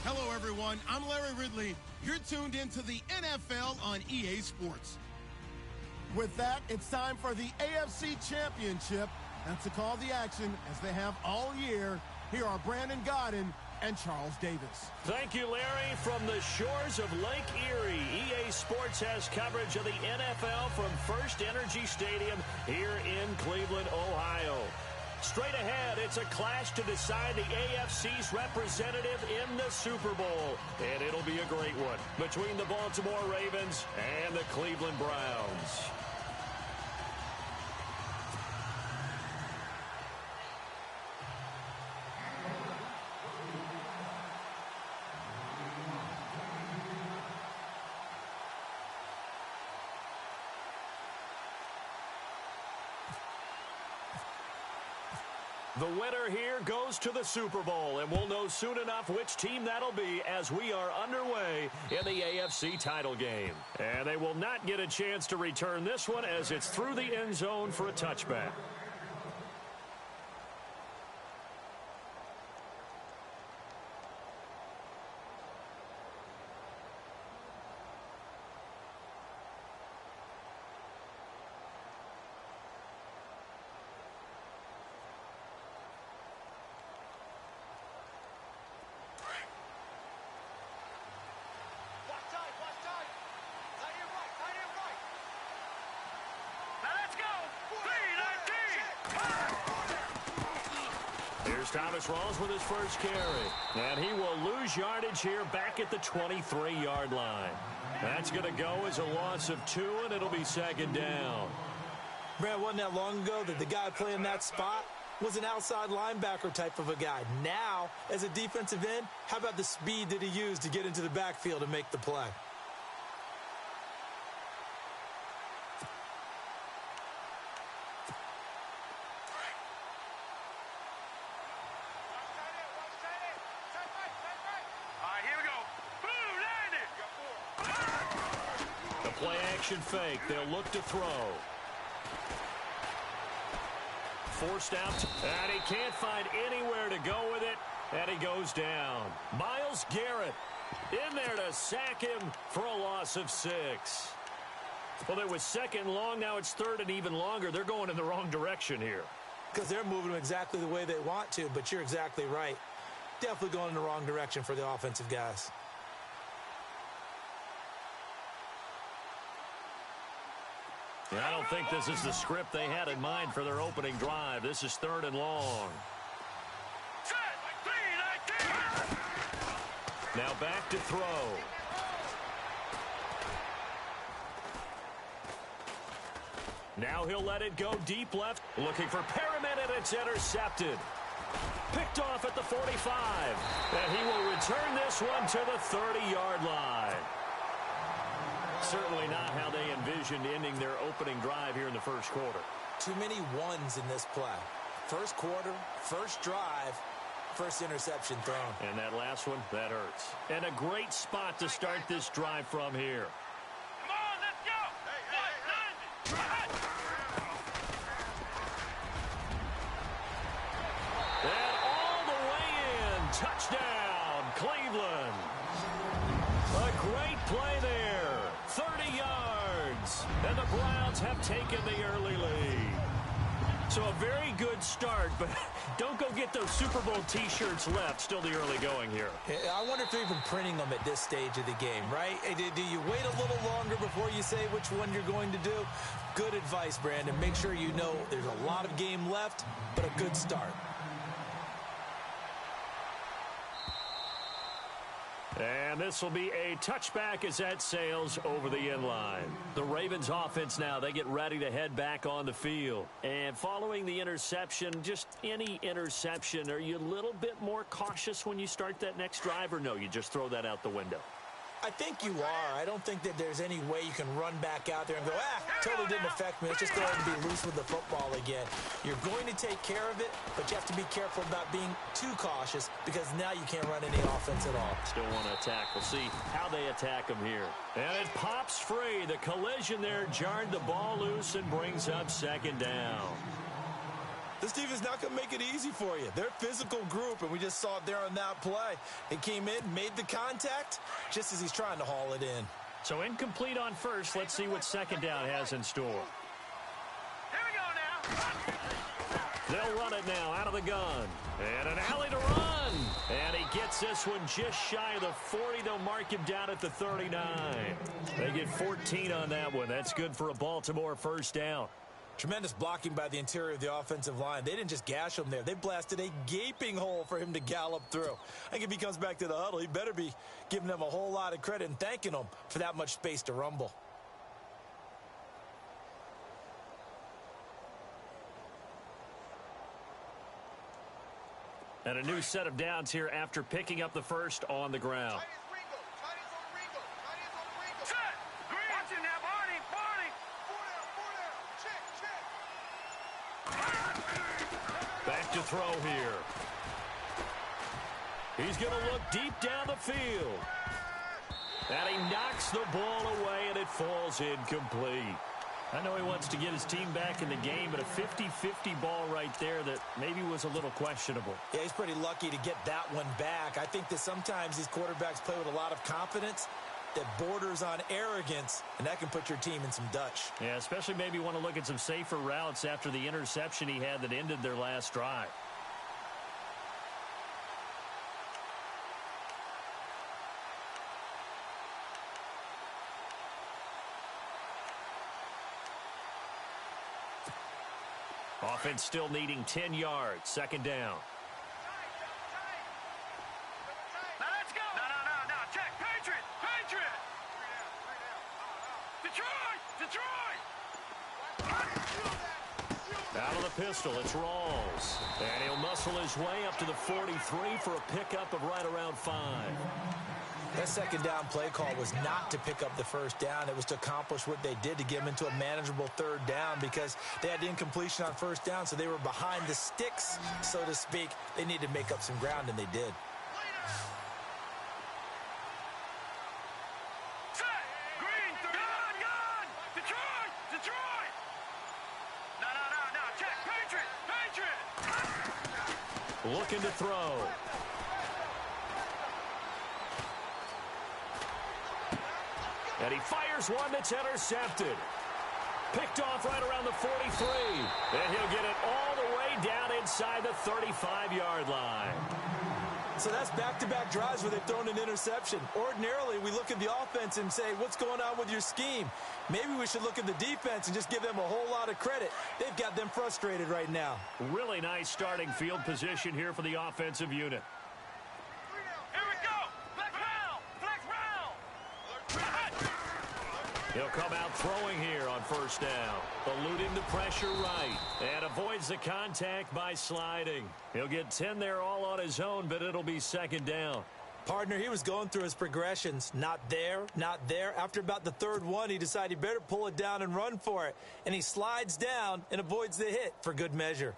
Hello, everyone. I'm Larry Ridley. You're tuned into the NFL on EA Sports. With that, it's time for the AFC Championship. And to call the action, as they have all year, here are Brandon Godden and Charles Davis. Thank you, Larry. From the shores of Lake Erie, EA Sports has coverage of the NFL from First Energy Stadium here in Cleveland, Ohio. Straight ahead, it's a clash to decide the AFC's representative in the Super Bowl. And it'll be a great one between the Baltimore Ravens and the Cleveland Browns. The winner here goes to the Super Bowl, and we'll know soon enough which team that'll be as we are underway in the AFC title game. And they will not get a chance to return this one as it's through the end zone for a touchback. Thomas Rawls with his first carry. And he will lose yardage here back at the 23-yard line. That's going to go as a loss of 2, and it'll be second down. Brad, wasn't that long ago that the guy playing that spot was an outside linebacker type of a guy. Now, as a defensive end, how about the speed that he used to get into the backfield and make the play? Fake. They'll look to throw. Forced out. And he can't find anywhere to go with it. And he goes down. Myles Garrett in there to sack him for a loss of 6. Well, it was second long. Now it's third and even longer. They're going in the wrong direction here. Because they're moving exactly the way they want to, but you're exactly right. Definitely going in the wrong direction for the offensive guys. I don't think this is the script they had in mind for their opening drive. This is third and long. Now back to throw. Now he'll let it go deep left. Looking for Perriman, and it's intercepted. Picked off at the 45. And he will return this one to the 30-yard line. Certainly not how they envisioned ending their opening drive here in the first quarter. Too many ones in this play. First quarter, first drive, first interception thrown. And that last one, that hurts. And a great spot to start this drive from here. Come on, let's go! And all the way in. Touchdown, Cleveland. A great play there. 30 yards. And the Browns have taken the early lead. So a very good start, but don't go get those Super Bowl T-shirts left. Still the early going here. I wonder if they're even printing them at this stage of the game, right? Do you wait a little longer before you say which one you're going to do? Good advice, Brandon. Make sure you know there's a lot of game left, but a good start. And this will be a touchback as that sails over the end line. The Ravens offense now, they get ready to head back on the field. And following the interception, just any interception, are you a little bit more cautious when you start that next drive, or no, you just throw that out the window? I think you are. I don't think that there's any way you can run back out there and go, totally didn't affect me. Let's just go ahead and be loose with the football again. You're going to take care of it, but you have to be careful about being too cautious because now you can't run any offense at all. Still want to attack. We'll see how they attack them here. And it pops free. The collision there jarred the ball loose and brings up second down. This defense is not going to make it easy for you. They're a physical group, and we just saw it there on that play. He came in, made the contact, just as he's trying to haul it in. So incomplete on first. Let's see what second down has in store. Here we go now. They'll run it now out of the gun. And an alley to run. And he gets this one just shy of the 40. They'll mark him down at the 39. They get 14 on that one. That's good for a Baltimore first down. Tremendous blocking by the interior of the offensive line. They didn't just gash him there. They blasted a gaping hole for him to gallop through. I think if he comes back to the huddle, he better be giving them a whole lot of credit and thanking them for that much space to rumble. And a new set of downs here after picking up the first on the ground. Back to throw here. He's going to look deep down the field. And he knocks the ball away, and it falls incomplete. I know he wants to get his team back in the game, but a 50-50 ball right there that maybe was a little questionable. Yeah, he's pretty lucky to get that one back. I think that sometimes these quarterbacks play with a lot of confidence that borders on arrogance, and that can put your team in some Dutch. Yeah, especially maybe want to look at some safer routes after the interception he had that ended their last drive. Offense still needing 10 yards. Second down. Now let's go. No. Check. Patriot. Detroit. Out of the pistol, it's Rawls. And he'll muscle his way up to the 43 for a pickup of right around 5. That second down play call was not to pick up the first down. It was to accomplish what they did to get them into a manageable third down because they had incompletion on first down, so they were behind the sticks, so to speak. They needed to make up some ground, and they did. Detroit. No. Check. Patriot. Looking to throw. And he fires one that's intercepted. Picked off right around the 43. And he'll get it all the way down inside the 35-yard line. So that's back-to-back drives where they've thrown an interception. Ordinarily, we look at the offense and say, what's going on with your scheme? Maybe we should look at the defense and just give them a whole lot of credit. They've got them frustrated right now. Really nice starting field position here for the offensive unit. He'll come out throwing here on first down. Eluding the pressure right. And avoids the contact by sliding. He'll get 10 there all on his own, but it'll be second down. Partner, he was going through his progressions. Not there, not there. After about the third one, he decided he better pull it down and run for it. And he slides down and avoids the hit for good measure.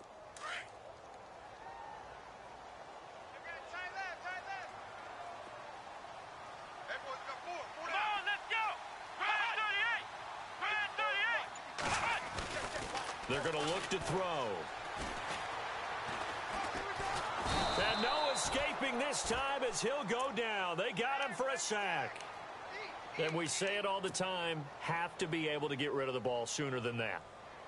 They're going to look to throw. And no escaping this time as he'll go down. They got him for a sack. And we say it all the time, have to be able to get rid of the ball sooner than that.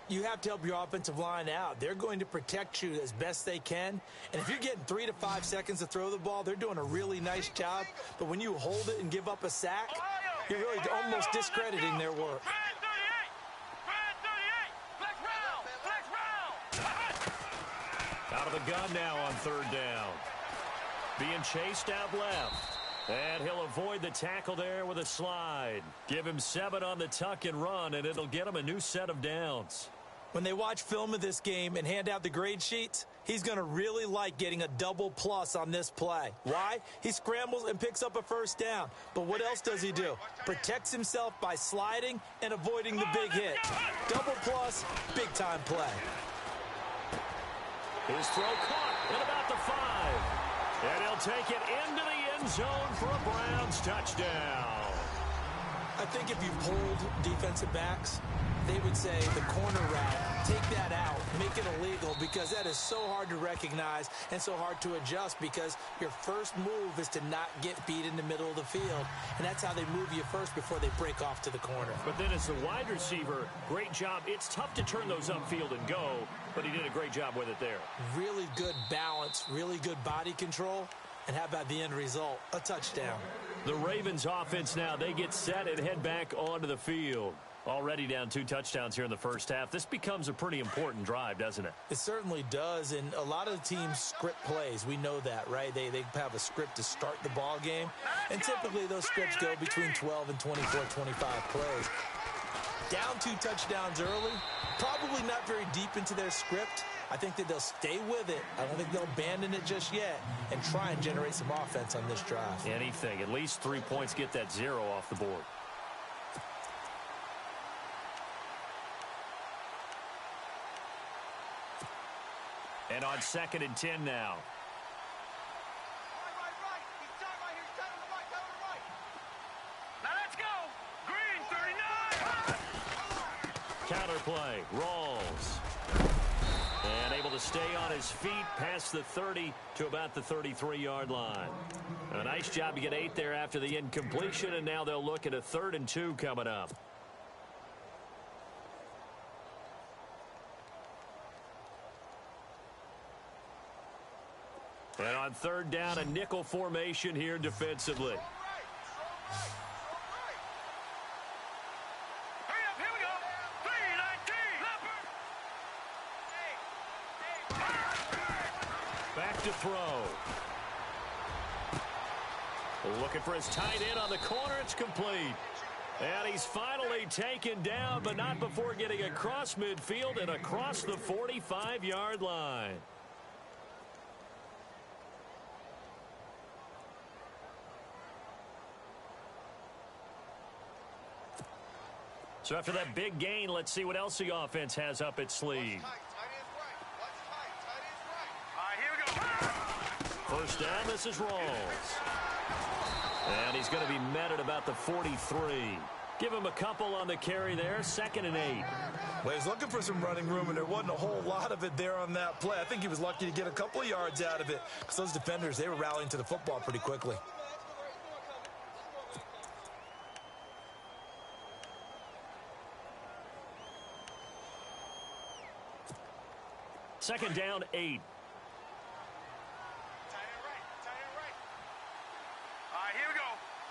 You have to help your offensive line out. They're going to protect you as best they can. And if you're getting 3 to 5 seconds to throw the ball, they're doing a really nice job. But when you hold it and give up a sack, you're really almost discrediting their work. Out of the gun now on third down. Being chased out left. And he'll avoid the tackle there with a slide. Give him 7 on the tuck and run, and it'll get him a new set of downs. When they watch film of this game and hand out the grade sheets, he's going to really like getting a double plus on this play. Why? He scrambles and picks up a first down. But what else does he do? Protects himself by sliding and avoiding the big hit. Double plus, big-time play. His throw caught at about the 5. And he'll take it into the end zone for a Browns touchdown. I think if you polled defensive backs, they would say the corner route, take that out, make it illegal, because that is so hard to recognize and so hard to adjust, because your first move is to not get beat in the middle of the field, and that's how they move you first before they break off to the corner. But then as the wide receiver, great job. It's tough to turn those upfield and go, but he did a great job with it there. Really good balance, really good body control, and how about the end result? A touchdown. The Ravens offense now, they get set and head back onto the field. Already down 2 touchdowns here in the first half. This becomes a pretty important drive, doesn't it? It certainly does, and a lot of the teams script plays. We know that, right? They have a script to start the ball game, and typically those scripts go between 12 and 24, 25 plays. Down 2 touchdowns early, probably not very deep into their script. I think that they'll stay with it. I don't think they'll abandon it just yet and try and generate some offense on this drive. Anything. At least 3 points, get that 0 off the board. And on 2nd and 10 now. Now let's go. Green, 39. Counterplay. Rolls. And able to stay on his feet past the 30 to about the 33-yard line. A nice job to get 8 there after the incompletion, and now they'll look at a 3rd and 2 coming up. And on 3rd down, a nickel formation here defensively. Hurry up, here we go. 3-19. Back to throw. Looking for his tight end on the corner. It's complete. And he's finally taken down, but not before getting across midfield and across the 45-yard line. So after that big gain, let's see what else the offense has up its sleeve. First down, this is Rolls. And he's going to be met at about the 43. Give him a couple on the carry there, 2nd and 8. Well, he's looking for some running room, and there wasn't a whole lot of it there on that play. I think he was lucky to get a couple of yards out of it, because those defenders, they were rallying to the football pretty quickly. Second down, 8. Here we go.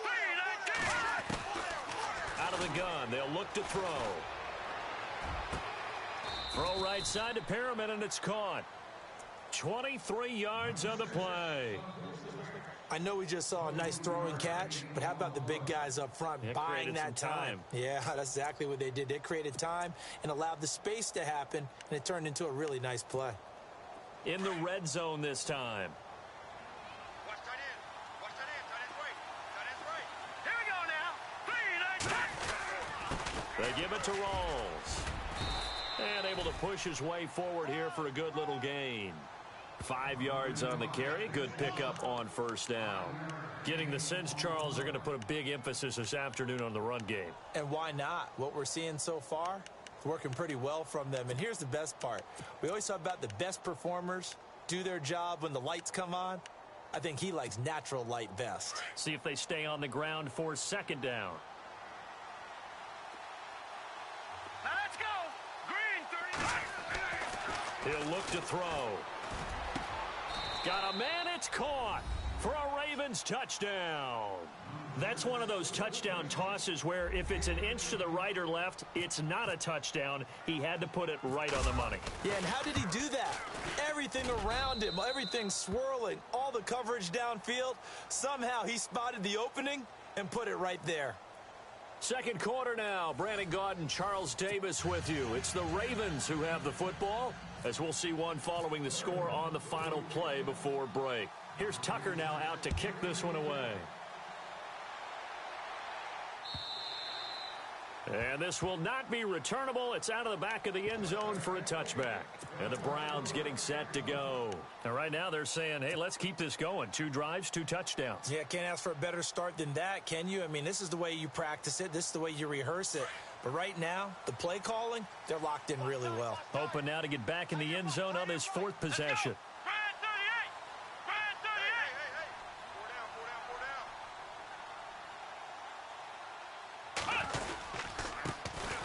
3-19. Out of the gun, they'll look to throw. Throw right side to Perriman, and it's caught. 23 yards on the play. I know we just saw a nice throwing catch, but how about the big guys up front buying that time? Yeah, that's exactly what they did. They created time and allowed the space to happen, and it turned into a really nice play. In the red zone this time. Watch tight end. Watch tight end. Tight end's right. Tight end's right. Here we go now. 3-19. They give it to Rolls. And able to push his way forward here for a good little gain. 5 yards on the carry. Good pickup on first down. Getting the sense, Charles, they're going to put a big emphasis this afternoon on the run game. And why not? What we're seeing so far, it's working pretty well from them. And here's the best part. We always talk about the best performers do their job when the lights come on. I think he likes natural light best. See if they stay on the ground for 2nd down. Now let's go. Green, 39. He'll look to throw. Got a man, it's caught for a Ravens touchdown. That's one of those touchdown tosses where if it's an inch to the right or left, it's not a touchdown. He had to put it right on the money. Yeah, and how did he do that? Everything around him, everything swirling, all the coverage downfield. Somehow he spotted the opening and put it right there. Second quarter now. Brandon Gaudin, Charles Davis with you. It's the Ravens who have the football, as we'll see one following the score on the final play before break. Here's Tucker now out to kick this one away. And this will not be returnable. It's out of the back of the end zone for a touchback. And the Browns getting set to go. And right now they're saying, hey, let's keep this going. 2 drives, 2 touchdowns. Yeah, can't ask for a better start than that, can you? I mean, this is the way you practice it. This is the way you rehearse it. But right now, the play calling, they're locked in really well. Hoping now to get back in the end zone on this 4th possession.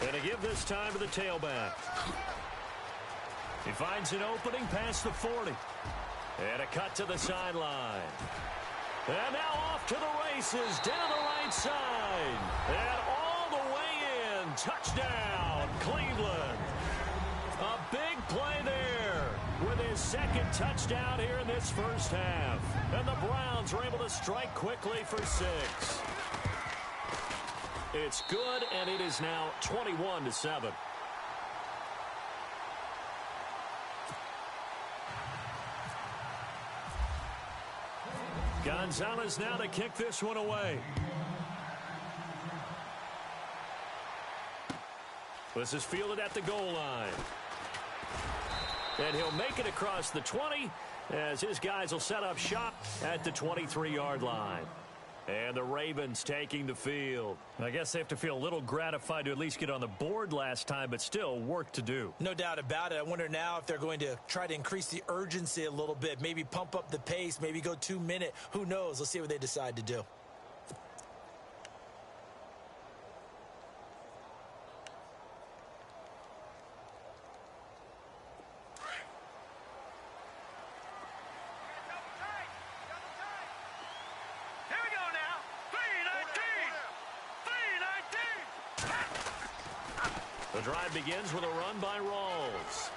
And to give this time to the tailback. He finds an opening past the 40. And a cut to the sideline. And now off to the races, down the right side. And all the way in. Touchdown, Cleveland. A big play there with his 2nd touchdown here in this first half. And the Browns are able to strike quickly for 6. It's good, and it is now 21-7. Gonzalez now to kick this one away. This is fielded at the goal line. And he'll make it across the 20 as his guys will set up shop at the 23-yard line. And the Ravens taking the field. I guess they have to feel a little gratified to at least get on the board last time, but still work to do. No doubt about it. I wonder now if they're going to try to increase the urgency a little bit, maybe pump up the pace, maybe go 2-minute. Who knows? Let's see what they decide to do. The drive begins with a run by Rawls.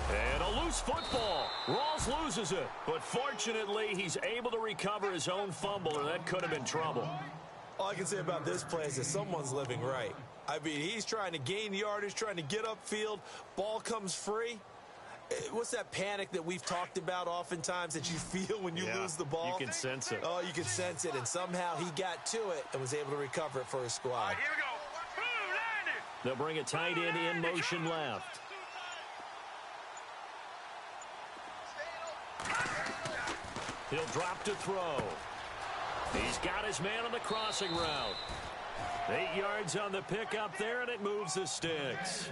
And a loose football. Rawls loses it. But fortunately, he's able to recover his own fumble, or that could have been trouble. All I can say about this play is that someone's living right. I mean, he's trying to gain yardage, trying to get upfield. Ball comes free. What's that panic that we've talked about oftentimes that you feel when you lose the ball? You can sense it. Oh, you can sense it. And somehow he got to it and was able to recover it for his squad. All right, here we go. They'll bring a tight end in motion left. He'll drop to throw. He's got his man on the crossing route. 8 yards on the pickup there, and it moves the sticks.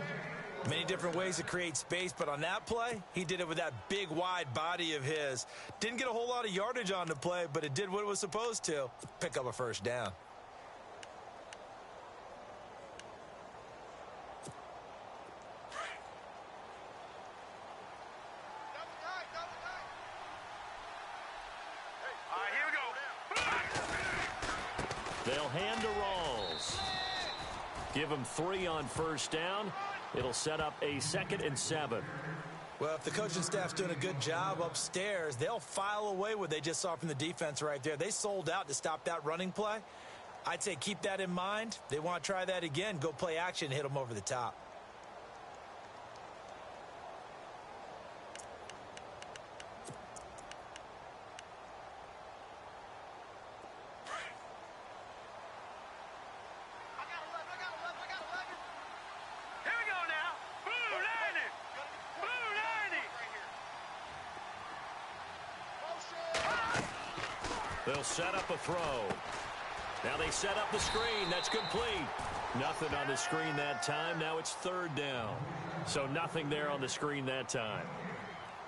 Many different ways to create space, but on that play, he did it with that big, wide body of his. Didn't get a whole lot of yardage on the play, but it did what it was supposed to. Pick up a first down. They'll hand to Rawls. Give him 3 on first down. It'll set up a 2nd and 7. Well, if the coaching staff's doing a good job upstairs, they'll file away what they just saw from the defense right there. They sold out to stop that running play. I'd say keep that in mind. They want to try that again. Go play action, hit them over the top. They'll set up a throw. Now they set up the screen. That's complete. Nothing on the screen that time. Now it's 3rd down. So nothing there on the screen that time.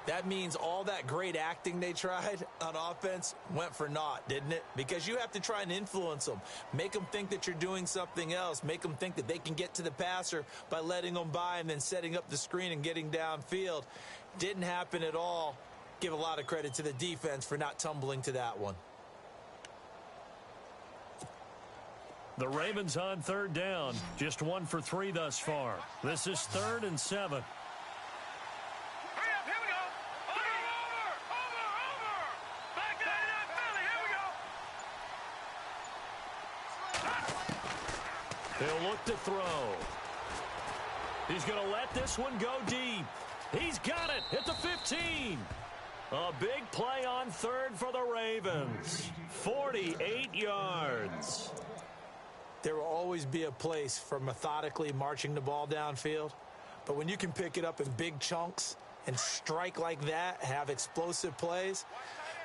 That means all that great acting they tried on offense went for naught, didn't it? Because you have to try and influence them. Make them think that you're doing something else. Make them think that they can get to the passer by letting them by and then setting up the screen and getting downfield. Didn't happen at all. Give a lot of credit to the defense for not tumbling to that one. The Ravens on 3rd down. Just 1 for 3 thus far. This is 3rd and 7. Hurry up, here we go. Over. Back to that Philly, here we go. He'll look to throw. He's going to let this one go deep. He's got it at the 15. A big play on 3rd for the Ravens. 48 yards. There will always be a place for methodically marching the ball downfield. But when you can pick it up in big chunks and strike like that, have explosive plays,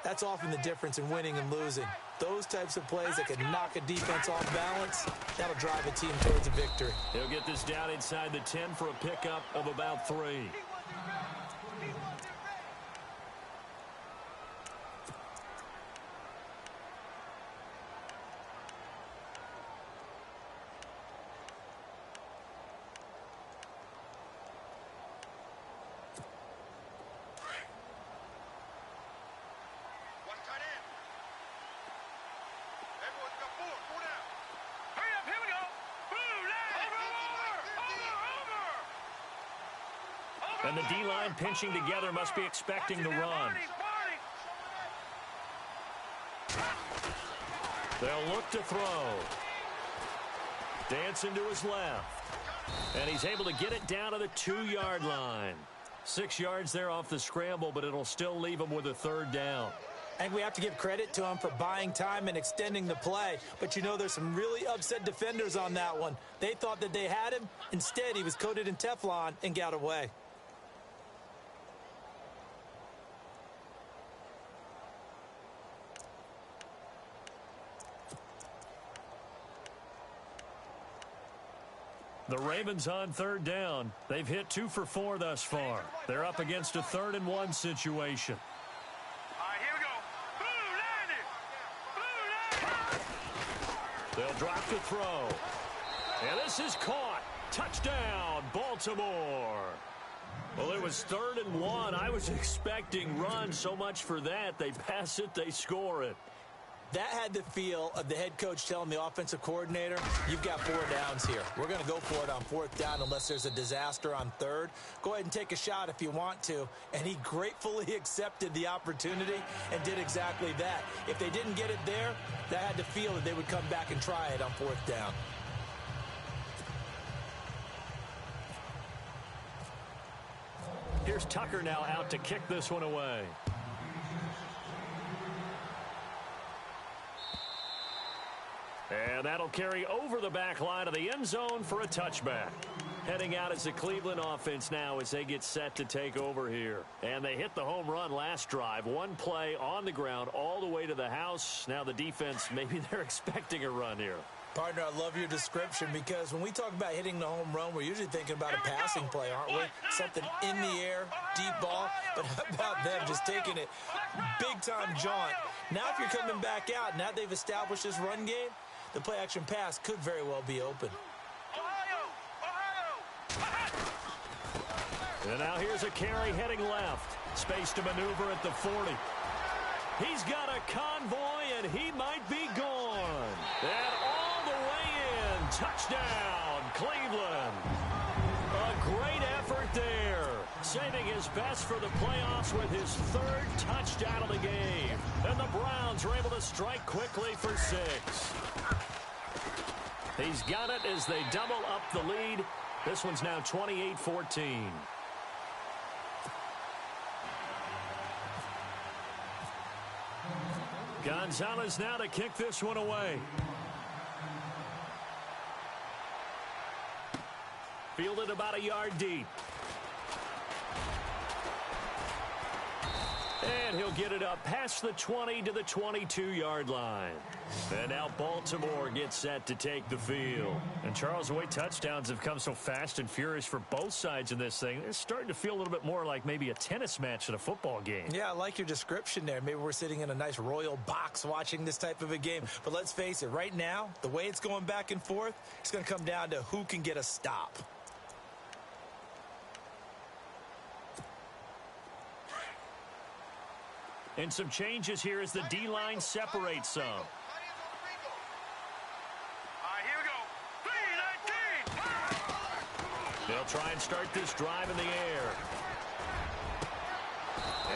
that's often the difference in winning and losing. Those types of plays that can knock a defense off balance, that'll drive a team towards a victory. He'll get this down inside the 10 for a pickup of about 3. And the D-line pinching together must be expecting the run. They'll look to throw. Dancing to his left. And he's able to get it down to the 2-yard line. 6 yards there off the scramble, but it'll still leave him with a 3rd down. I think we have to give credit to him for buying time and extending the play. But, you know, there's some really upset defenders on that one. They thought that they had him. Instead, he was coated in Teflon and got away. The Ravens on 3rd down. They've hit 2 for 4 thus far. They're up against a 3rd and 1 situation. All right, here we go. They'll drop the throw. And this is caught. Touchdown, Baltimore. Well, it was 3rd and 1. I was expecting run. So much for that. They pass it, they score it. That had the feel of the head coach telling the offensive coordinator, you've got 4 downs here. We're going to go for it on 4th down unless there's a disaster on 3rd. Go ahead and take a shot if you want to. And he gratefully accepted the opportunity and did exactly that. If they didn't get it there, that had the feel that they would come back and try it on 4th down. Here's Tucker now out to kick this one away. And that'll carry over the back line of the end zone for a touchback. Heading out is the Cleveland offense now as they get set to take over here. And they hit the home run last drive. 1 play on the ground all the way to the house. Now the defense, maybe they're expecting a run here. Partner, I love your description because when we talk about hitting the home run, we're usually thinking about a passing play, aren't we? Something in the air, deep ball. But how about them just taking it big-time jaunt? Now if you're coming back out, now they've established this run game, the play-action pass could very well be open. And now here's a carry heading left. Space to maneuver at the 40. He's got a convoy, and he might be gone. And all the way in. Touchdown, Cleveland. A great effort there. Saving his best for the playoffs with his 3rd touchdown of the game. And the Browns are able to strike quickly for 6. He's got it as they double up the lead. This one's now 28-14. Gonzalez now to kick this one away. Fielded about a yard deep. And he'll get it up past the 20 to the 22-yard line. And now Baltimore gets set to take the field. And Charles, the way touchdowns have come so fast and furious for both sides in this thing, it's starting to feel a little bit more like maybe a tennis match in a football game. Yeah, I like your description there. Maybe we're sitting in a nice royal box watching this type of a game. But let's face it, right now, the way it's going back and forth, it's going to come down to who can get a stop. And some changes here as the D-line separates some. All right, here we go. 3-19. They'll try and start this drive in the air.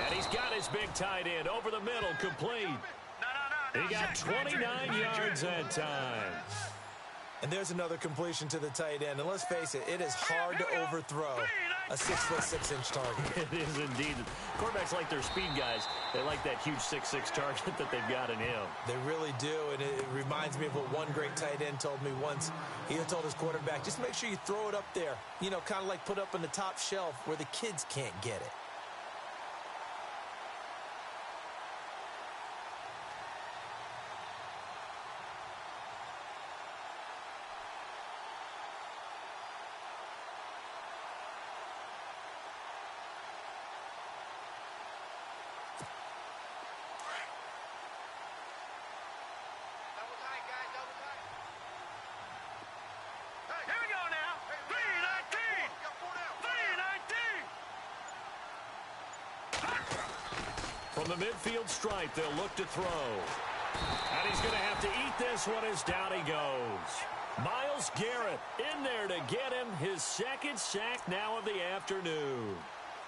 And he's got his big tight end over the middle, complete. He got 29 yards that time. And there's another completion to the tight end. And let's face it, it is hard to overthrow a 6'6" target. It is indeed. Quarterbacks like their speed guys. They like that huge 6'6" target that they've got in him. They really do, and it reminds me of what one great tight end told me once. He had told his quarterback, just make sure you throw it up there. You know, kind of like put up on the top shelf where the kids can't get it. From the midfield stripe, they'll look to throw. And he's going to have to eat this one as down he goes. Myles Garrett in there to get him his second sack now of the afternoon.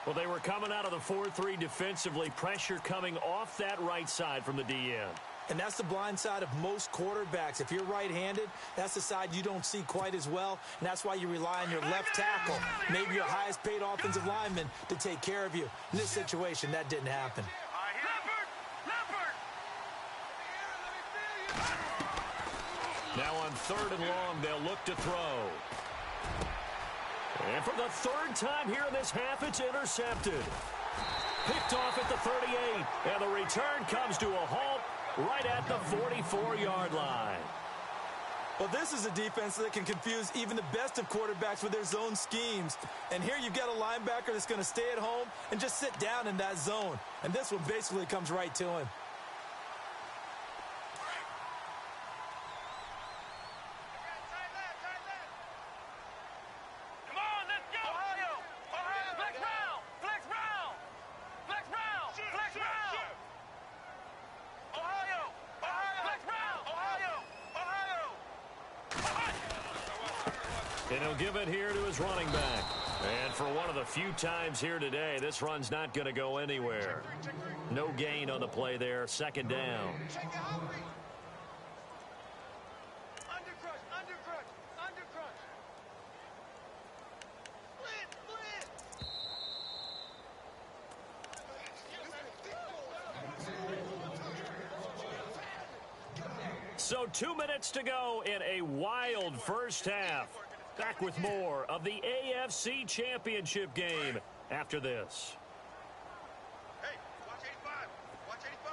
Well, they were coming out of the 4-3 defensively. Pressure coming off that right side from the DN. And that's the blind side of most quarterbacks. If you're right-handed, that's the side you don't see quite as well, and that's why you rely on your left tackle, maybe your highest-paid offensive lineman, to take care of you. In this situation, that didn't happen. Now on 3rd and long, they'll look to throw. And for the 3rd time here in this half, it's intercepted. Picked off at the 38, and the return comes to a halt right at the 44-yard line. Well, this is a defense that can confuse even the best of quarterbacks with their zone schemes. And here you've got a linebacker that's going to stay at home and just sit down in that zone. And this one basically comes right to him. And he'll give it here to his running back. And for one of the few times here today, this run's not going to go anywhere. No gain on the play there. 2nd down. So 2 minutes to go in a wild first half. Back with more of the AFC Championship game after this. Hey, watch 85. Watch 85.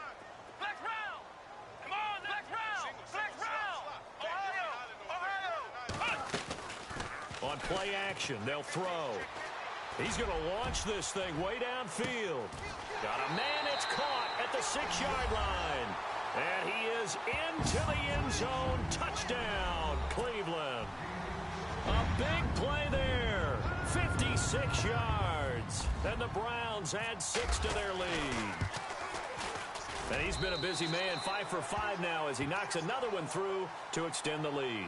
Flex round. Come on, flex round. Flex round. Ohio. On play action, they'll throw. He's going to launch this thing way downfield. Got a man, it's caught at the 6-yard line. And he is into the end zone. Touchdown, Cleveland. A big play there. 56 yards. And the Browns add 6 to their lead. And he's been a busy man. 5 for 5 now as he knocks another one through to extend the lead.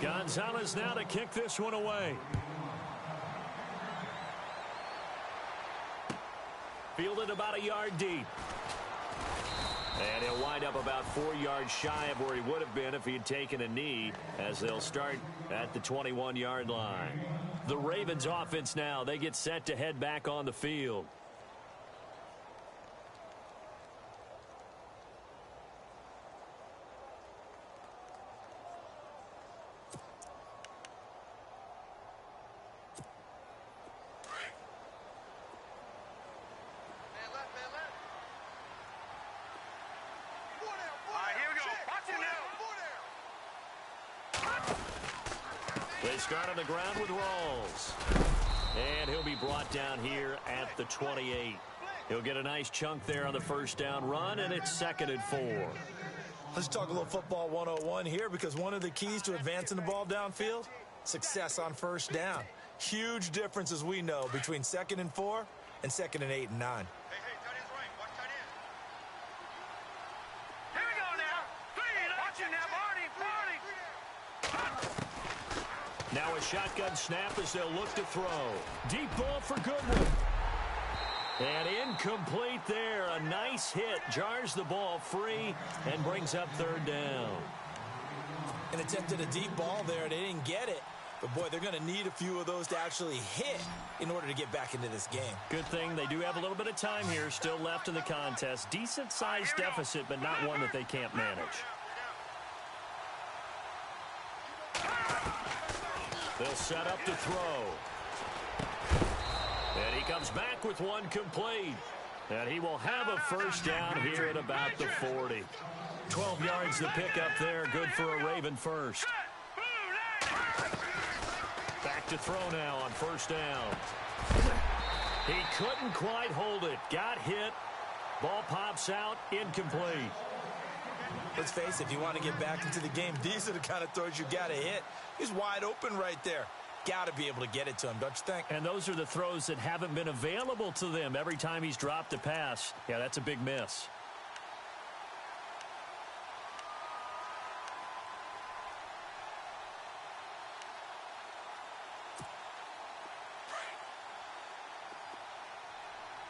Gonzalez now to kick this one away. Fielded about a yard deep. And he'll wind up about 4 yards shy of where he would have been if he had taken a knee, as they'll start at the 21-yard line. The Ravens offense now, they get set to head back on the field. They start on the ground with Rawls. And he'll be brought down here at the 28. He'll get a nice chunk there on the first down run, and it's 2nd and 4. Let's talk a little football 101 here, because one of the keys to advancing the ball downfield, success on first down. Huge difference, as we know, between 2nd and 4 and 2nd and 8 and 9. Hey, tight end's right. Watch tight end. Here we go now. Watch it now, Barney. Now a shotgun snap as they'll look to throw. Deep ball for Goodwin. And incomplete there. A nice hit. Jars the ball free and brings up third down. And attempted a deep ball there. They didn't get it. But, boy, they're going to need a few of those to actually hit in order to get back into this game. Good thing they do have a little bit of time here still left in the contest. Decent-sized deficit, but not one that they can't manage. They'll set up to throw. And he comes back with one complete. And he will have a first down here at about the 40. 12 yards to pick up there. Good for a Raven first. Back to throw now on first down. He couldn't quite hold it. Got hit. Ball pops out. Incomplete. Let's face it, if you want to get back into the game, these are the kind of throws you got to hit. He's wide open right there. Got to be able to get it to him, don't you think? And those are the throws that haven't been available to them every time he's dropped a pass. Yeah, that's a big miss.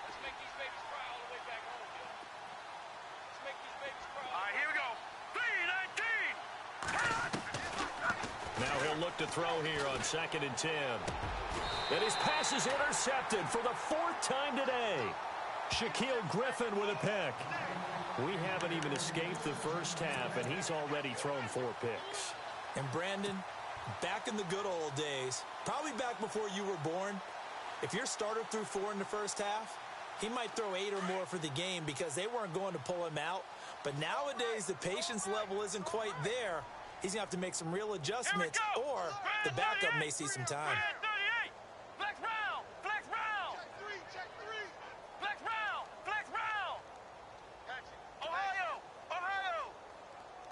Let's make these babies cry all the way back home, yo. Let's make these babies cry. All right, here we go. 3-19. Now he'll look to throw here on 2nd and 10. And his pass is intercepted for the 4th time today. Shaquille Griffin with a pick. We haven't even escaped the first half, and he's already thrown 4 picks. And Brandon, back in the good old days, probably back before you were born, if your starter threw 4 in the first half, he might throw 8 or more for the game because they weren't going to pull him out. But nowadays, the patience level isn't quite there. He's going to have to make some real adjustments, or the backup may see some time. Flex round! Flex round! Check three! Flex round! Flex round! Catch it. Ohio! Ohio!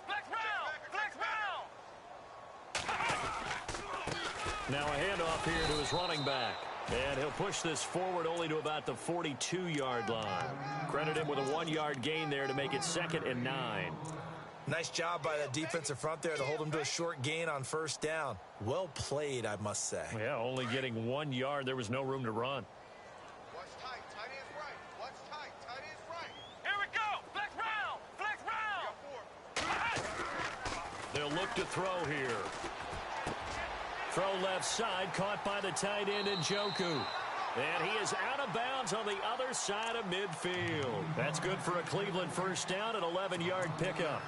Flex round! Flex round! Now a handoff here to his running back. And he'll push this forward only to about the 42-yard line. Credit him with a 1-yard gain there to make it 2nd and 9. Nice job by that defensive front there to hold him to a short gain on first down. Well played, I must say. Yeah, only getting 1 yard. There was no room to run. Watch tight. Tight end's right. Watch tight. Tight end's right. Here we go. Flex round. Flex round. They'll look to throw here. Throw left side, caught by the tight end Njoku. And he is out of bounds on the other side of midfield. That's good for a Cleveland first down, an 11-yard pickup.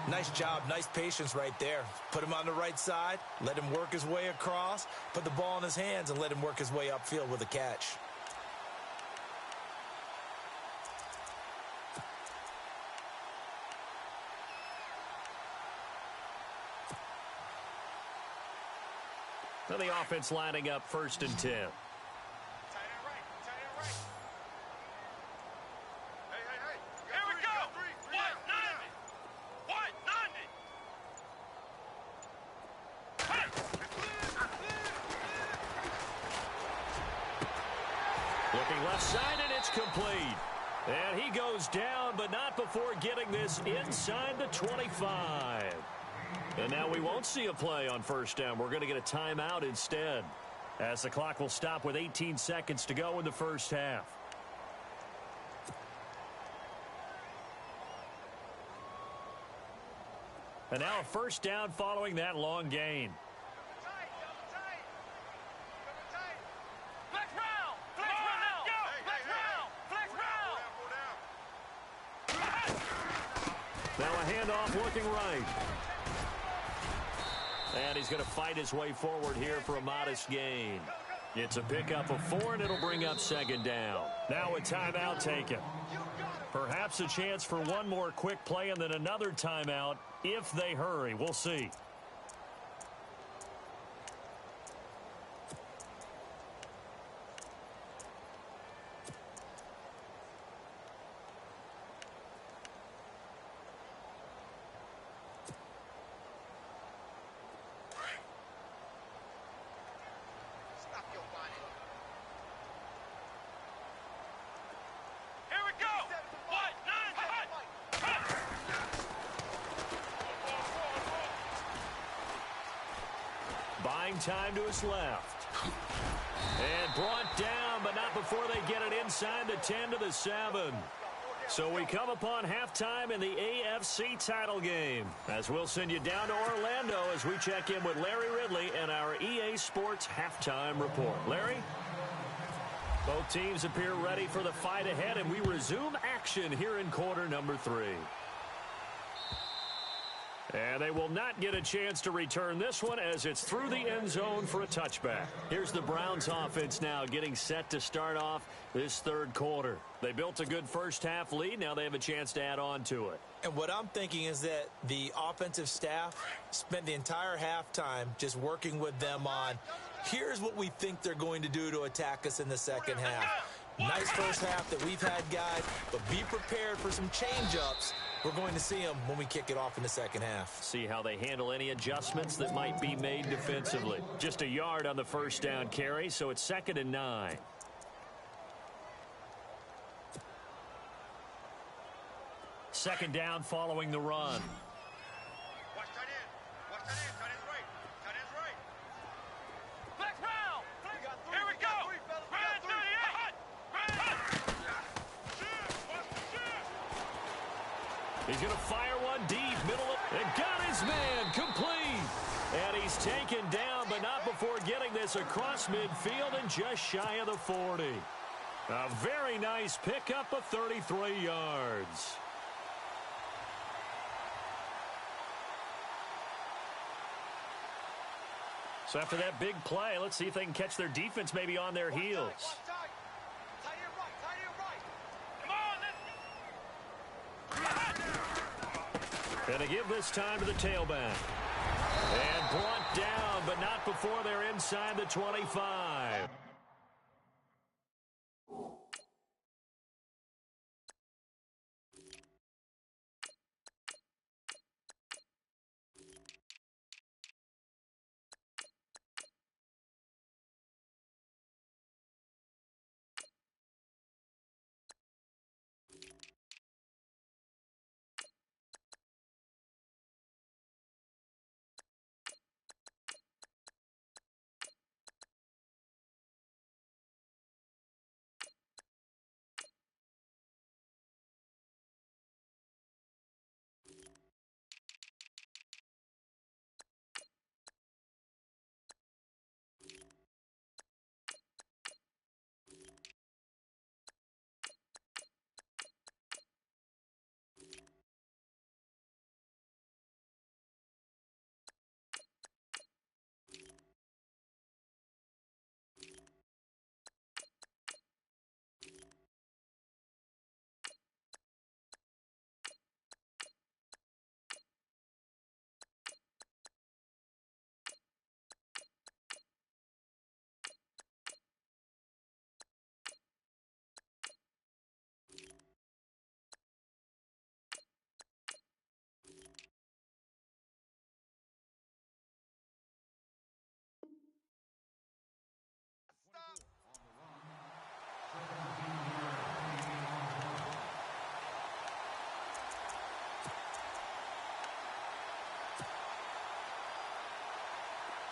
Nice job, nice patience right there. Put him on the right side, let him work his way across, put the ball in his hands, and let him work his way upfield with a catch. Now the offense lining up 1st and 10. Looking left side, and it's complete. And he goes down, but not before getting this inside the 25. And now we won't see a play on first down. We're going to get a timeout instead, as the clock will stop with 18 seconds to go in the first half. And now a first down following that long gain. Now a handoff looking right. And he's going to fight his way forward here for a modest gain. It's a pickup of 4, and it'll bring up 2nd down. Now a timeout taken. Perhaps a chance for one more quick play and then another timeout if they hurry. We'll see. Buying time to his left. And brought down but not before they get it inside the 10 to the 7. So we come upon halftime in the AFC title game, as we'll send you down to Orlando as we check in with Larry Ridley and our EA Sports halftime report. Larry? Both teams appear ready for the fight ahead, and we resume action here in quarter number 3. And they will not get a chance to return this one as it's through the end zone for a touchback. Here's the Browns offense now getting set to start off this third quarter. They built a good first half lead. Now they have a chance to add on to it. And what I'm thinking is that the offensive staff spent the entire halftime just working with them on, here's what we think they're going to do to attack us in the second half. Nice first half that we've had, guys, but be prepared for some change-ups. We're going to see them when we kick it off in the second half. See how they handle any adjustments that might be made defensively. Just a yard on the first down carry, so it's 2nd and 9. Second down following the run. Watch tight end. Watch tight end. Tight end's right. Tight end's right. Flex round. Here we go. Run through the eight. He's going to fire one deep, middle of, and got his man complete. And he's taken down, but not before getting this across midfield and just shy of the 40. A very nice pickup of 33 yards. So after that big play, let's see if they can catch their defense maybe on their heels. And to give this time to the tailback. And brought down, but not before they're inside the 25.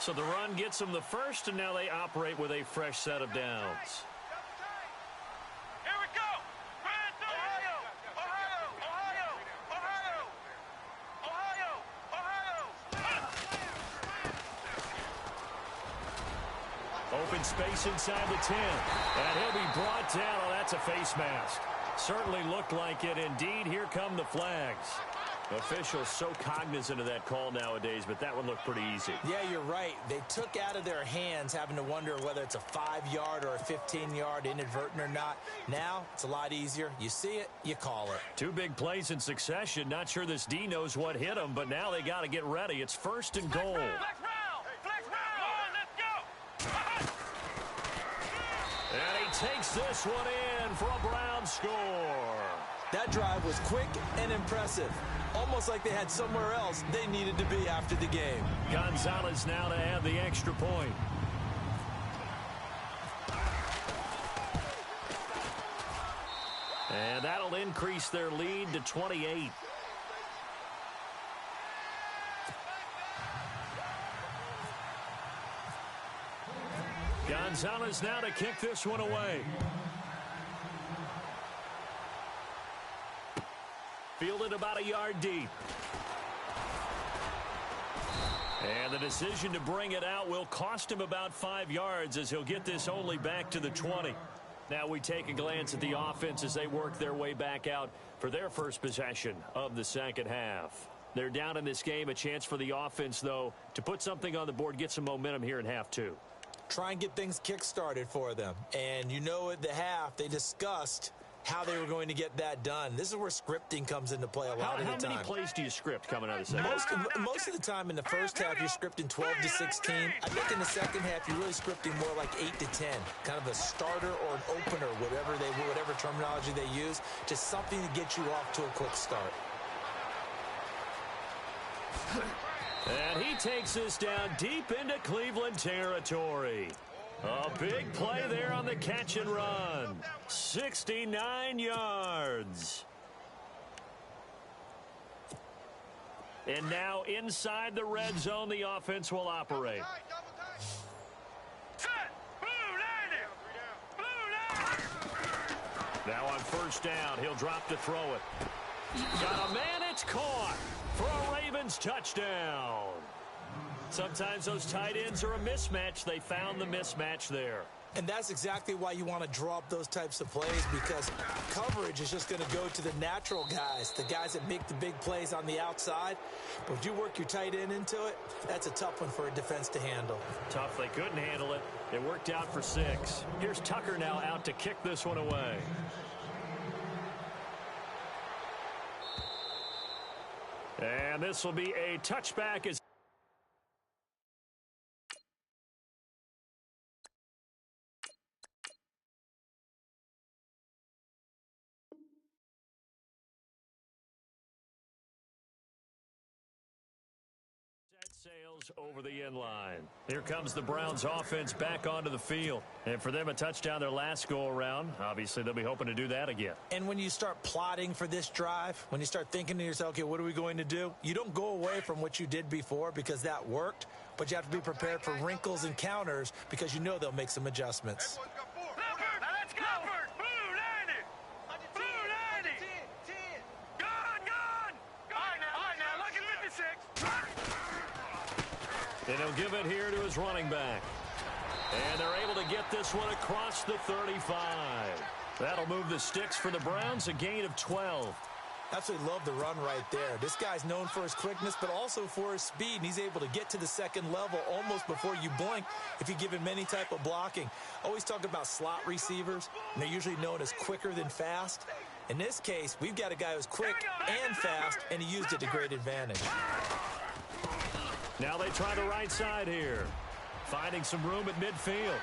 So the run gets them the first, and now they operate with a fresh set of downs. Here we go. Ohio, Ohio, Ohio, Ohio, Ohio. Open space inside the 10. And he'll be brought down. Oh, that's a face mask. Certainly looked like it. Indeed, here come the flags. Officials so cognizant of that call nowadays, but that one looked pretty easy. Yeah, you're right. They took out of their hands having to wonder whether it's a 5-yard or a 15-yard inadvertent or not. Now, it's a lot easier. You see it, you call it. Two big plays in succession. Not sure this D knows what hit him, but now they got to get ready. It's 1st and goal. Flex round, let's go. And he takes this one in for a Brown score. That drive was quick and impressive. Almost like they had somewhere else they needed to be after the game. Gonzalez now to add the extra point. And that'll increase their lead to 28. Gonzalez now to kick this one away. Fielded about a yard deep. And the decision to bring it out will cost him about 5 yards as he'll get this only back to the 20. Now we take a glance at the offense as they work their way back out for their first possession of the second half. They're down in this game. A chance for the offense, though, to put something on the board, get some momentum here in half two. Try and get things kick-started for them. And you know at the half, they discussed how they were going to get that done. This is where scripting comes into play a lot of the time. How many plays do you script coming out of the second? Most of the time in the first half, you're scripting 12 to 16. I think in the second half, you're really scripting more like 8 to 10. Kind of a starter or an opener, whatever terminology they use. Just something to get you off to a quick start. And he takes this down deep into Cleveland territory. A big play there on the catch and run. 69 yards. And now inside the red zone, the offense will operate. Now on first down, he'll drop to throw it. Got a man, it's caught for a Ravens touchdown. Sometimes those tight ends are a mismatch. They found the mismatch there. And that's exactly why you want to draw up those types of plays, because coverage is just going to go to the natural guys, the guys that make the big plays on the outside. But if you work your tight end into it, that's a tough one for a defense to handle. Tough. They couldn't handle it. It worked out for 6. Here's Tucker now out to kick this one away. And this will be a touchback as sails over the end line. Here comes the Browns offense back onto the field. And for them, a touchdown their last go around. Obviously, they'll be hoping to do that again. And when you start plotting for this drive, when you start thinking to yourself, okay, what are we going to do? You don't go away from what you did before because that worked, but you have to be prepared for wrinkles and counters because you know they'll make some adjustments. And he'll give it here to his running back. And they're able to get this one across the 35. That'll move the sticks for the Browns, a gain of 12. Absolutely love the run right there. This guy's known for his quickness, but also for his speed, and he's able to get to the second level almost before you blink if you give him any type of blocking. Always talk about slot receivers, and they're usually known as quicker than fast. In this case, we've got a guy who's quick and fast, and he used it to great advantage. Now they try the right side here. Finding some room at midfield.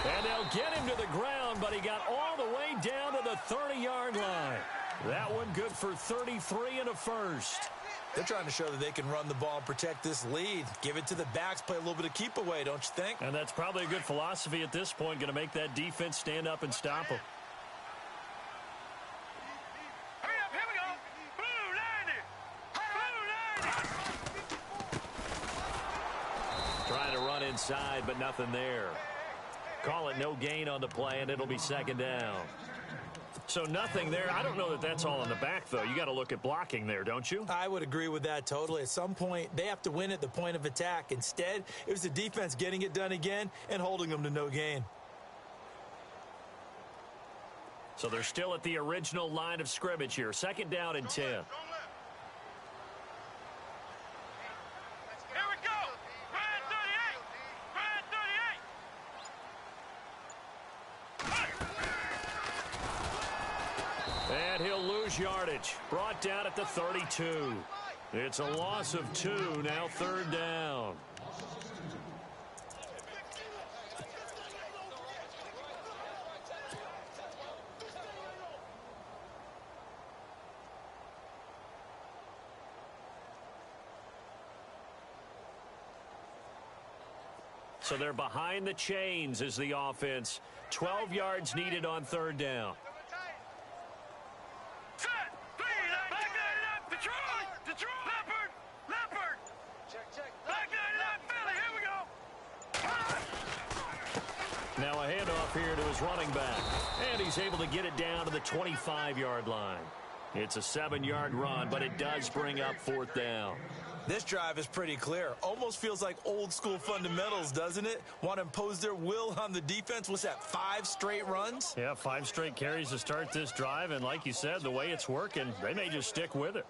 And they'll get him to the ground, but he got all the way down to the 30-yard line. That one good for 33 and a first. They're trying to show that they can run the ball and protect this lead. Give it to the backs, play a little bit of keep away, don't you think? And that's probably a good philosophy at this point, going to make that defense stand up and stop them. Trying to run inside, but nothing there. Call it no gain on the play, and it'll be second down. So nothing there. I don't know that that's all in the back, though. You got to look at blocking there, don't you? I would agree with that totally. At some point, they have to win at the point of attack. Instead, it was the defense getting it done again and holding them to no gain. So they're still at the original line of scrimmage here. Second down and 10. And he'll lose yardage. Brought down at the 32. It's a loss of 2, now third down. So they're behind the chains as the offense. 12 yards needed on third down. Now a handoff here to his running back. And he's able to get it down to the 25-yard line. It's a 7-yard run, but it does bring up 4th down. This drive is pretty clear. Almost feels like old-school fundamentals, doesn't it? Want to impose their will on the defense. What's that, 5 straight runs? Yeah, 5 straight carries to start this drive. And like you said, the way it's working, they may just stick with it.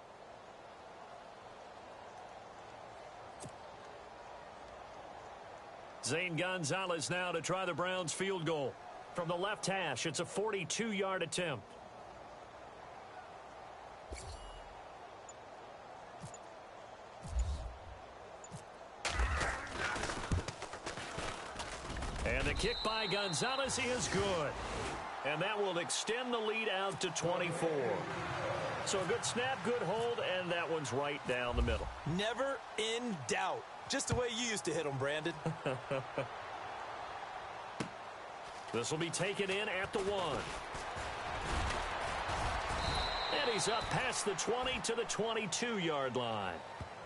Zane Gonzalez now to try the Browns field goal. From the left hash, it's a 42-yard attempt. And the kick by Gonzalez is good. And that will extend the lead out to 24. So a good snap, good hold, and that one's right down the middle. Never in doubt. Just the way you used to hit them, Brandon. This will be taken in at the 1. And he's up past the 20 to the 22-yard line.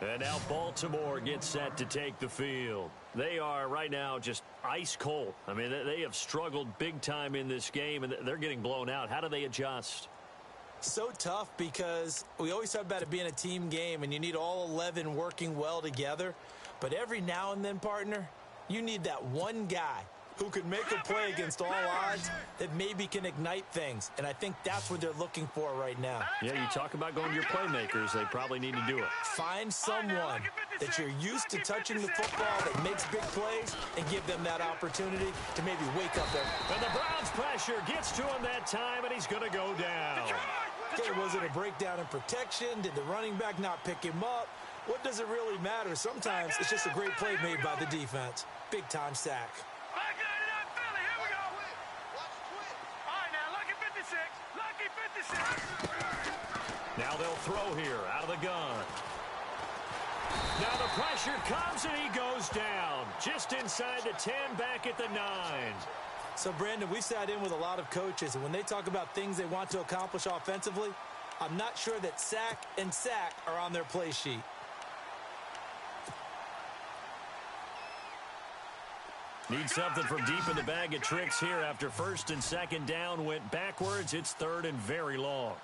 And now Baltimore gets set to take the field. They are right now just ice cold. I mean, they have struggled big time in this game, and they're getting blown out. How do they adjust? So tough because we always talk about it being a team game, and you need all 11 working well together. But every now and then, partner, you need that one guy who can make a play against all odds that maybe can ignite things. And I think that's what they're looking for right now. Yeah, you talk about going to your playmakers. They probably need to do it. Find someone that you're used to touching the football that makes big plays and give them that opportunity to maybe wake up there. And the Browns pressure gets to him that time, and he's going to go down. Okay, was it a breakdown in protection? Did the running back not pick him up? What does it really matter? Sometimes it's just a great play made by the defense. Big-time sack. Now they'll throw here out of the gun. Now the pressure comes and he goes down. Just inside the 10, back at the 9. So, Brandon, we've sat in with a lot of coaches, and when they talk about things they want to accomplish offensively, I'm not sure that sack and sack are on their play sheet. Need something from deep in the bag of tricks here after 1st and 2nd down went backwards. It's 3rd and very long.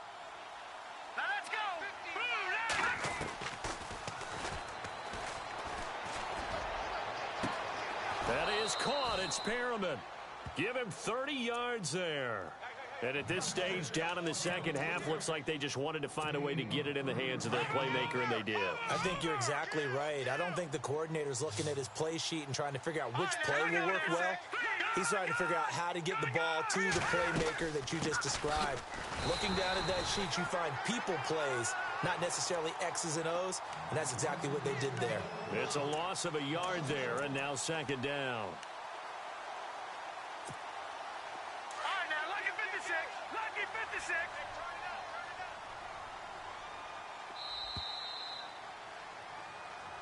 Now let's go. That is caught. It's Perriman. Give him 30 yards there. And at this stage, down in the second half, looks like they just wanted to find a way to get it in the hands of their playmaker, and they did. I think you're exactly right. I don't think the coordinator's looking at his play sheet and trying to figure out which play will work well. He's trying to figure out how to get the ball to the playmaker that you just described. Looking down at that sheet, you find people plays, not necessarily X's and O's, and that's exactly what they did there. It's a loss of a yard there, and now 2nd down.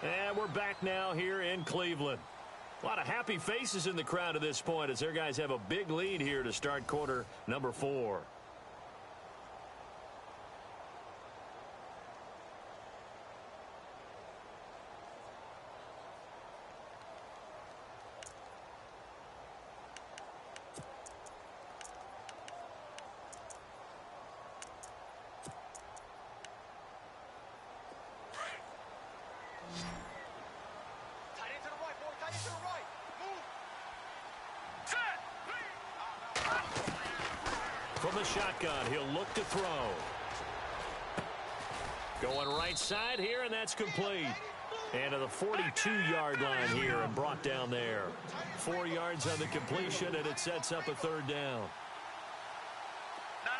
And we're back now here in Cleveland. A lot of happy faces in the crowd at this point as their guys have a big lead here to start quarter number 4. From the shotgun, he'll look to throw. Going right side here, and that's complete. And to the 42-yard line here and brought down there. 4 yards on the completion, and it sets up a 3rd down. Now,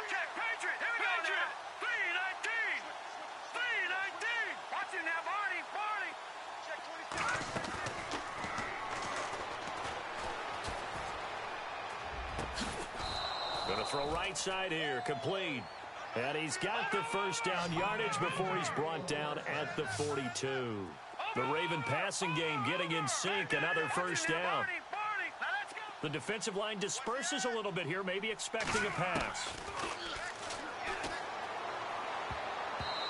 check, Patriot, here we go now. 3-19, 3-19. Watch it now, Barney. Check 25. Going to throw right side here, complete. And he's got the 1st down yardage before he's brought down at the 42. The Raven passing game getting in sync, another 1st down. The defensive line disperses a little bit here, maybe expecting a pass.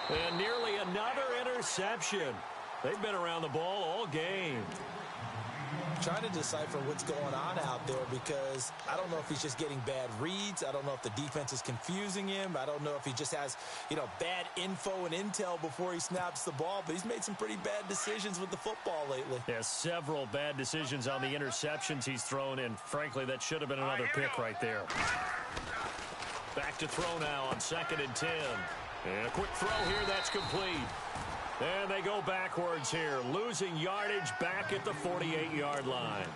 And nearly another interception. They've been around the ball all game. trying to decipher what's going on out there, because I don't know if he's just getting bad reads. I don't know if the defense is confusing him. I don't know if he just has, bad info and intel before he snaps the ball, but he's made some pretty bad decisions with the football lately. Yeah, several bad decisions on the interceptions he's thrown, and frankly, that should have been another pick right there. Back to throw now on 2nd and 10. And a quick throw here, that's complete. And they go backwards here, losing yardage back at the 48-yard line.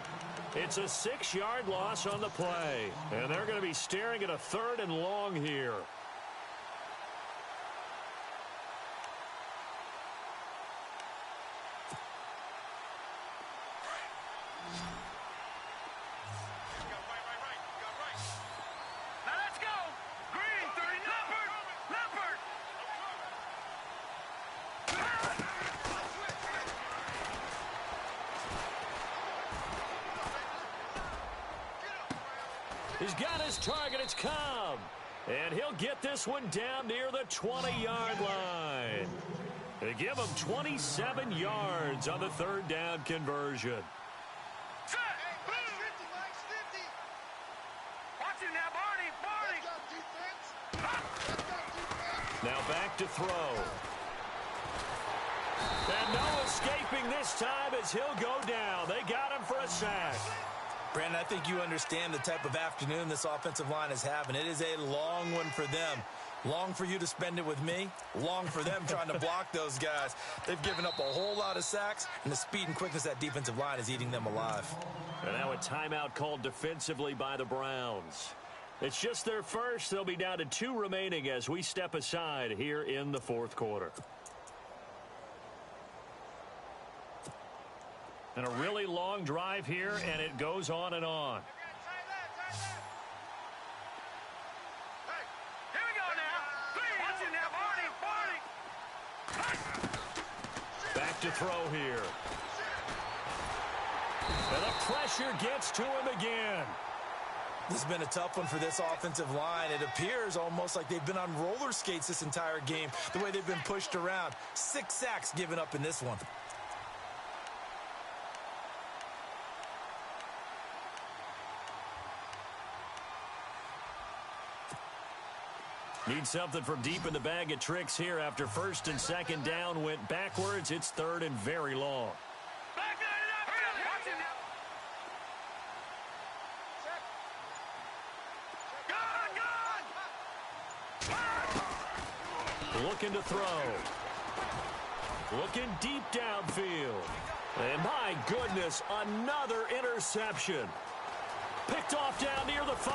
It's a 6-yard loss on the play, and they're going to be staring at a 3rd and long here. Now let's go. Green, 30, Leopard. He's got his target. It's Cobb. And he'll get this one down near the 20-yard line. They give him 27 yards on the 3rd down conversion. Set. Watch him now, Barney. Now back to throw. And no escaping this time as he'll go down. They got him for a sack. Brandon, I think you understand the type of afternoon this offensive line is having. It is a long one for them. Long for you to spend it with me. Long for them trying to block those guys. They've given up a whole lot of sacks, and the speed and quickness of that defensive line is eating them alive. And now a timeout called defensively by the Browns. It's just their first. They'll be down to 2 remaining as we step aside here in the 4th quarter. And a really long drive here, and it goes on and on. Here we go now. Watch him now, Barney. Back to throw here. And the pressure gets to him again. This has been a tough one for this offensive line. It appears almost like they've been on roller skates this entire game, the way they've been pushed around. 6 sacks given up in this one. Need something from deep in the bag of tricks here after 1st and 2nd down went backwards. It's 3rd and very long. Looking to throw. Looking deep downfield. And my goodness, another interception. Picked off down near the 5.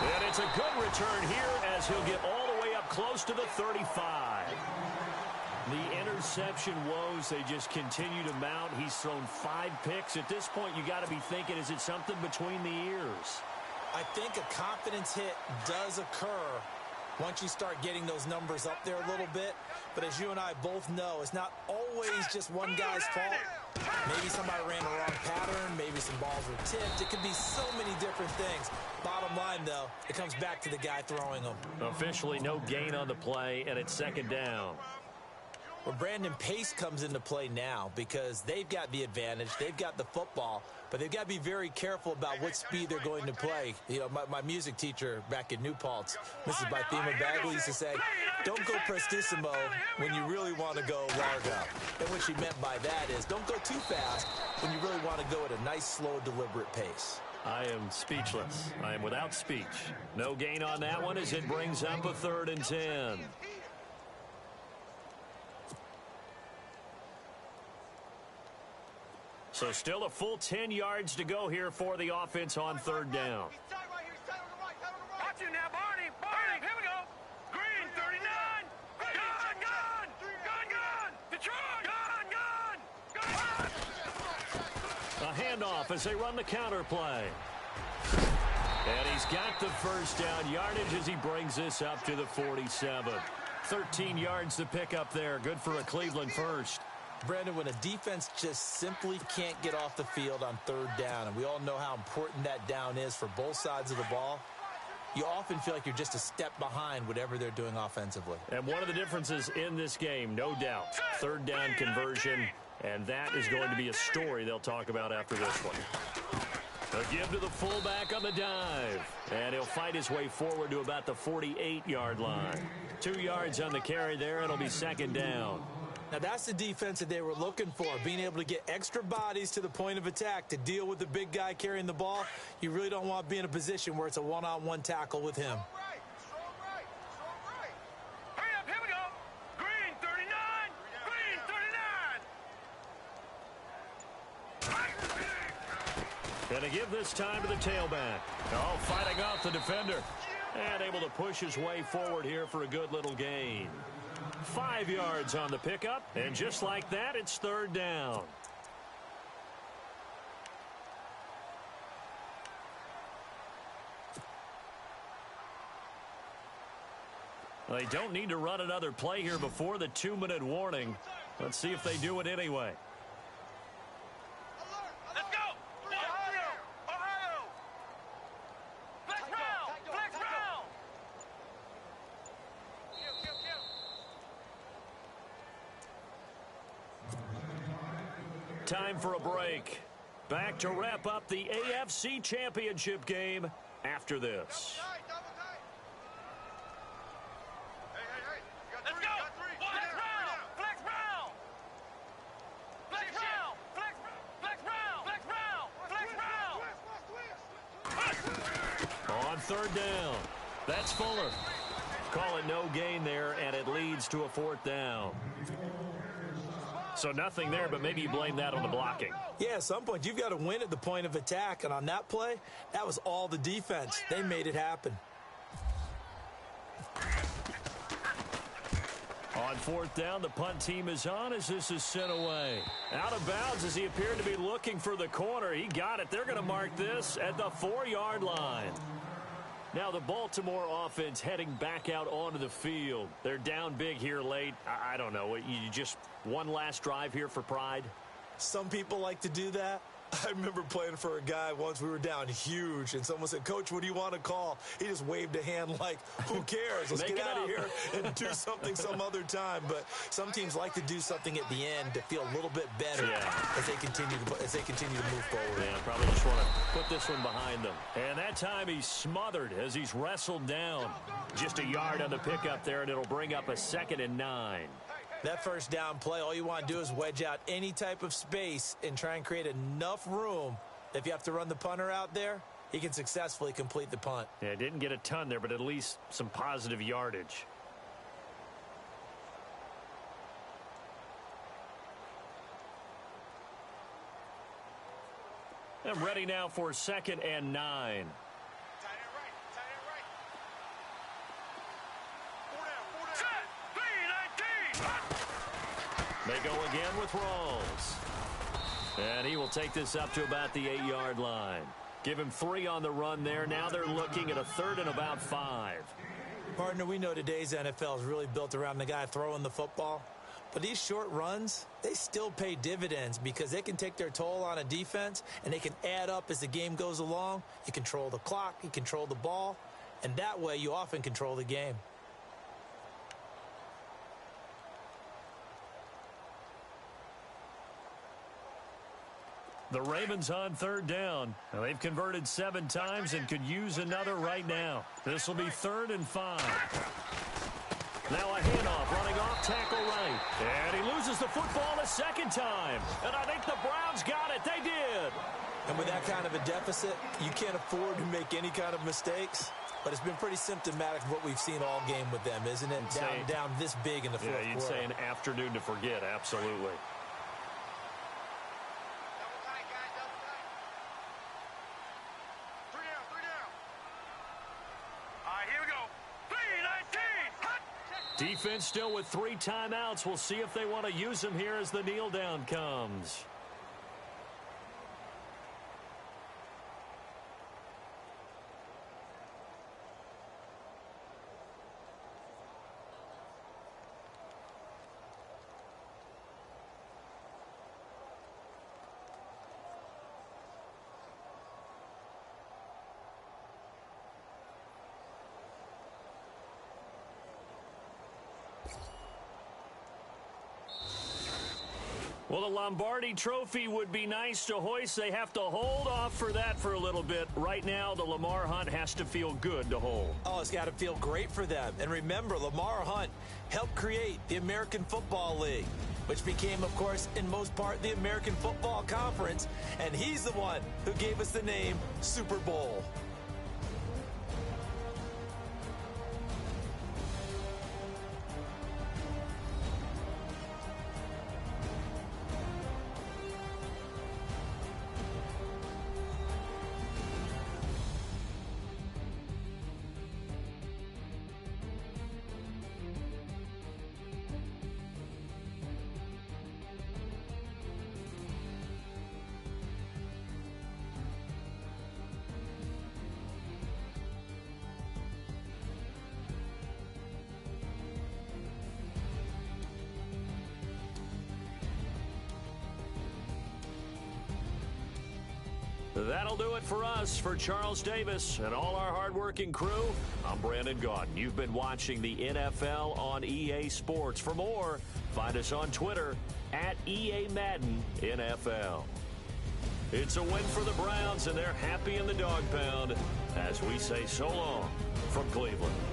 And it's a good return here as he'll get all the way up close to the 35. The interception woes, they just continue to mount. He's thrown 5 picks. At this point, you got to be thinking, is it something between the ears? I think a confidence hit does occur once you start getting those numbers up there a little bit. But as you and I both know, it's not always just one guy's fault. Maybe somebody ran the wrong pattern. Maybe some balls were tipped. It could be so many different things. Bottom line, though, it comes back to the guy throwing them. Officially no gain on the play, and it's 2nd down. Well, Brandon, pace comes into play now because they've got the advantage. They've got the football, but they've got to be very careful about what speed they're going to play. You know, my music teacher back in New Paltz, Mrs. Bythema Bagley, used to say, don't go prestissimo when you really want to go largo. And what she meant by that is don't go too fast when you really want to go at a nice, slow, deliberate pace. I am speechless. I am without speech. No gain on that one as it brings up a 3rd and 10. So still a full 10 yards to go here for the offense on 3rd down. Watch him now, Barney. Here we go. Green, 39. Gun. Detroit. Gun. A handoff as they run the counter play. And he's got the 1st down yardage as he brings this up to the 47. 13 yards to pick up there. Good for a Cleveland first. Brandon, when a defense just simply can't get off the field on 3rd down, and we all know how important that down is for both sides of the ball, you often feel like you're just a step behind whatever they're doing offensively. And one of the differences in this game, no doubt, 3rd down conversion And that is going to be a story they'll talk about after this one. A give to the fullback on the dive. And he'll fight his way forward to about the 48-yard line. 2 yards on the carry there. It'll be second down. Now, that's the defense that they were looking for, being able to get extra bodies to the point of attack to deal with the big guy carrying the ball. You really don't want to be in a position where it's a one-on-one tackle with him. Hurry up, here we go. Green 39, green 39. And to give this time to the tailback. Oh, fighting off the defender. And able to push his way forward here for a good little gain. 5 yards on the pickup, and just like that, it's third down. They don't need to run another play here before the 2-minute warning. Let's see if they do it anyway. Let's go. Ohio, Ohio. Flex round, flex round. Time for a break. Back to wrap up the AFC Championship game after this. Let's go. Flex round, flex round. Flex round, flex round, flex round, flex round. On third down. That's Fuller. Call it no gain there, and it leads to a fourth down. So nothing there, but maybe you blame that on the blocking. Yeah, at some point, you've got to win at the point of attack. And on that play, that was all the defense. They made it happen. On fourth down, the punt team is on as this is sent away. Out of bounds as he appeared to be looking for the corner. He got it. They're going to mark this at the 4-yard line. Now the Baltimore offense heading back out onto the field. They're down big here late. I don't know. You just one last drive here for pride? Some people like to do that. I remember playing for a guy once. We were down huge, and someone said, "Coach, what do you want to call?" He just waved a hand like, "Who cares? Let's get out of here and do something some other time." But some teams like to do something at the end to feel a little bit better as they continue to move forward. Yeah, probably just want to put this one behind them. And that time he's smothered as he's wrestled down. Just a yard on the pickup there, and it'll bring up a 2nd and 9. That first down play, all you want to do is wedge out any type of space and try and create enough room. If you have to run the punter out there, he can successfully complete the punt. Yeah, didn't get a ton there, but at least some positive yardage. I'm ready now for 2nd and 9. They go again with Rawls. And he will take this up to about the 8-yard line. Give him 3 on the run there. Now they're looking at a 3rd and about 5. Partner, we know today's NFL is really built around the guy throwing the football. But these short runs, they still pay dividends because they can take their toll on a defense and they can add up as the game goes along. You control the clock, you control the ball, and that way you often control the game. The Ravens on 3rd down. Now, they've converted 7 times and could use another right now. This will be 3rd and 5. Now a handoff running off tackle right. And he loses the football a 2nd time. And I think the Browns got it. They did. And with that kind of a deficit, you can't afford to make any kind of mistakes. But it's been pretty symptomatic of what we've seen all game with them, isn't it? Down this big in the fourth quarter. Yeah, you'd say an afternoon to forget. Absolutely. Defense still with 3 timeouts. We'll see if they want to use them here as the kneel down comes. Well, the Lombardi Trophy would be nice to hoist. They have to hold off for that for a little bit. Right now, the Lamar Hunt has to feel good to hold. Oh, it's got to feel great for them. And remember, Lamar Hunt helped create the American Football League, which became, of course, in most part, the American Football Conference. And he's the one who gave us the name Super Bowl. That'll do it for us. For Charles Davis and all our hardworking crew, I'm Brandon Gaudin. You've been watching the NFL on EA Sports. For more, find us on Twitter at EA Madden NFL. It's a win for the Browns, and they're happy in the dog pound as we say so long from Cleveland.